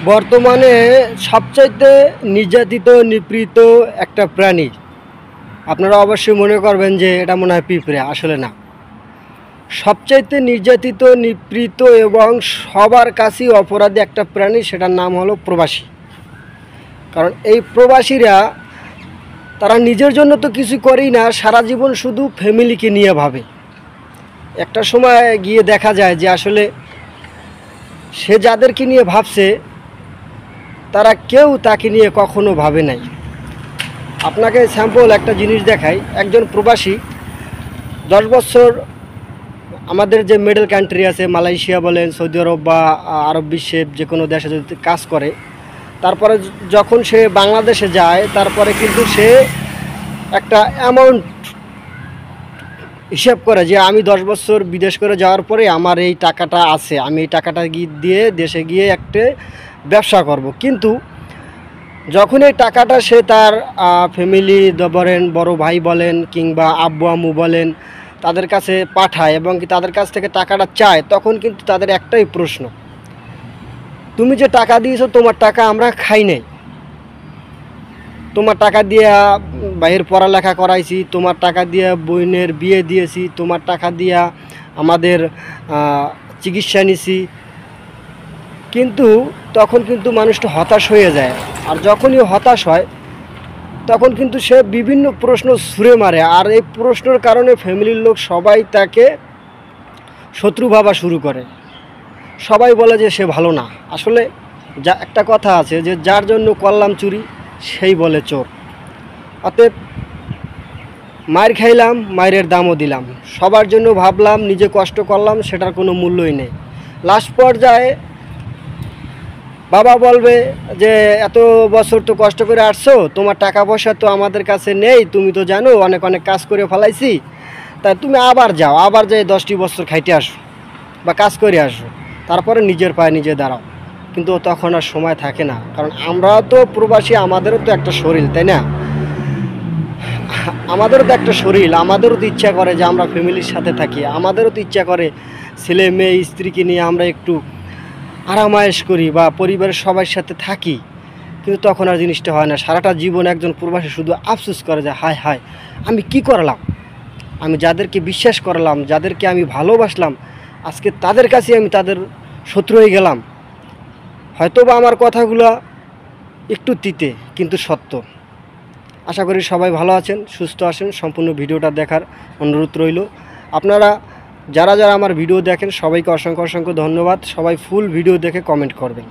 বর্তমানে সবচাইতে নির্যাতিত নিপীড়িত একটা প্রাণী, আপনারা অবশ্যই মনে করবেন যে এটা মনে হয় পিঁপড়ে। আসলে না, সবচাইতে নির্যাতিত নিপীড়িত এবং সবার কাছেই অপরাধী একটা প্রাণী, সেটার নাম হলো প্রবাসী। কারণ এই প্রবাসীরা তারা নিজের জন্য তো কিছু করেই না, সারা জীবন শুধু ফ্যামিলিকে নিয়ে ভাবে। একটা সময় গিয়ে দেখা যায় যে আসলে সে যাদেরকে নিয়ে ভাবছে তারা কেউ তাকে নিয়ে কখনো ভাবে নাই। আপনাকে স্যাম্পল একটা জিনিস দেখাই। একজন প্রবাসী 10 বছর আমাদের যে মিডল কান্ট্রি আছে, মালয়েশিয়া বলেন, সৌদি আরব বা আরব বিশ্বের যে কোনো দেশে যদি কাজ করে, তারপরে যখন সে বাংলাদেশে যায়, তারপরে কিন্তু সে একটা অ্যামাউন্ট হিসাব করে যে আমি 10 বছর বিদেশ করে যাওয়ার পরে আমার এই টাকাটা আছে, আমি এই টাকাটা দিয়ে দেশে গিয়ে একটা ব্যবসা করব। কিন্তু যখন এই টাকাটা সে তার ফ্যামিলি বলেন, বড় ভাই বলেন কিংবা আব্বু আম্মু বলেন, তাদের কাছে পাঠায় এবং তাদের কাছ থেকে টাকাটা চায়, তখন কিন্তু তাদের একটাই প্রশ্ন, তুমি যে টাকা দিয়েছো তোমার টাকা আমরা খাই নাই, তোমার টাকা দিয়ে বাইরের পড়ালেখা করাইছি, তোমার টাকা দিয়ে বোনের বিয়ে দিয়েছি, তোমার টাকা দিয়ে আমাদের চিকিৎসা নিছি। কিন্তু তখন কিন্তু মানুষটা হতাশ হয়ে যায়। আর যখনই হতাশ হয় তখন কিন্তু সে বিভিন্ন প্রশ্ন ছুঁড়ে মারে, আর এই প্রশ্নের কারণে ফ্যামিলির লোক সবাই তাকে শত্রু ভাবা শুরু করে। সবাই বলে যে সে ভালো না। আসলে যা একটা কথা আছে যে যার জন্য করলাম চুরি সেই বলে চোর। অতএব মায়ের খাইলাম, মায়ের দামও দিলাম, সবার জন্য ভাবলাম, নিজে কষ্ট করলাম, সেটার কোনো মূল্যই নেই। লাস্ট পর্যায়ে বাবা বলবে যে এত বছর তো কষ্ট করে আসছো, তোমার টাকা পয়সা তো আমাদের কাছে নেই, তুমি তো জানো অনেক অনেক কাজ করে ফেলাইছি, তাই তুমি আবার যাও, আবার যাই 10টি বছর খাইতে আসো বা কাজ করে আসো, তারপরে নিজের পায়ে নিজে দাঁড়াও। কিন্তু তখন আর সময় থাকে না, কারণ আমরা তো প্রবাসী, আমাদেরও তো একটা শরীর, তাই না? আমাদেরও তো একটা শরীর, আমাদেরও তো ইচ্ছা করে যে আমরা ফ্যামিলির সাথে থাকি, আমাদেরও তো ইচ্ছা করে ছেলে মেয়ে স্ত্রীকে নিয়ে আমরা একটু আরামায়েশ করি বা পরিবারের সবার সাথে থাকি। কিন্তু তখন আর জিনিসটা হয় না। সারাটা জীবন একজন প্রবাসী শুধু আফসোস করে যে হায় হায়, আমি কি করলাম, আমি যাদেরকে বিশ্বাস করলাম, যাদেরকে আমি ভালোবাসলাম, আজকে তাদের কাছে আমি তাদের শত্রু হয়ে গেলাম। হয়তো বা আমার কথাগুলো একটু তিতে, কিন্তু সত্য। আশা করি সবাই ভালো আছেন, সুস্থ আছেন। সম্পূর্ণ ভিডিওটা দেখার অনুরোধ রইল। আপনারা যারা যারা আমার ভিডিও দেখেন সবাইকে অসংখ্য অসংখ্য ধন্যবাদ। সবাই ফুল ভিডিও দেখে কমেন্ট করবেন।